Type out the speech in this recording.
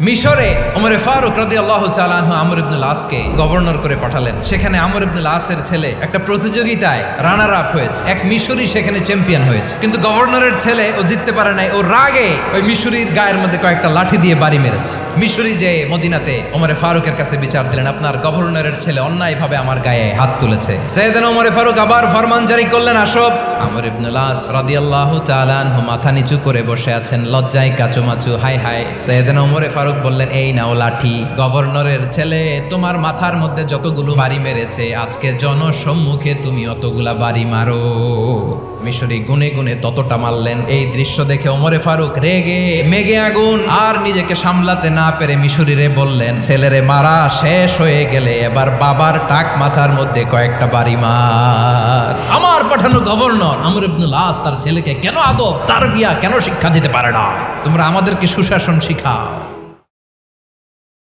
মিশরে ওমরে ফারুক রাদিয়াল্লাহু তাআলা আনহু আমর ইবনুল আসকে গভর্নর করে পাঠালেন। সেখানে আমর ইবনুল আসের ছেলে একটা প্রতিযোগিতায় রানার আপ হয়েছে, এক মিশরি সেখানে চ্যাম্পিয়ন হয়েছে, কিন্তু গভর্নরের ছেলে ও জিততে পারে নাই। ও রাগে ওই মিশরির গায়ের মধ্যে কয়েকটা লাঠি দিয়ে বাড়ি মেরেছে। মিশরি যে মদিনাতে ওমরে ফারুকের কাছে বিচার দিলেন, আপনার গভর্নরের ছেলে অন্যায়ভাবে আমার গায়ে হাত তুলেছে। সাইয়েদনা ওমরে ফারুক আবার ফরমান জারি করলেন, আসো। আমর ইবনুল আস রাদিয়াল্লাহু তাআলা আনহু মাথা নিচু করে বসে আছেন, লজ্জায় কাচুমাচু, হাই হাই। সাইয়েদনা ওমরে ফারুক বললেন, এই নাও লাঠি, গভর্নরের ছেলে তোমার মাথার মধ্যে যতগুলো বাড়ি মেরেছে, আজকে জনসম্মুখে তুমি অতগুলা বাড়ি মারো। মিশরি গুনে গুনে ততটা মারলেন। এই দৃশ্য দেখে ওমরে ফারুক রেগে মেগে আগুন, আর নিজেকে সামলাতে না পেরে মিশরিরে বললেন, ছেলেরে মারা শেষ হয়ে গেলে এবার বাবার টাক মাথার মধ্যে কয়েকটা বাড়ি মার। আমার পাঠানো গভর্নর আমর ইবনুল আস তার ছেলেকে কেন আদব তারবিয়া কেন শিক্ষা দিতে পারে না? তোমরা আমাদেরকে সুশাসন শিখাও।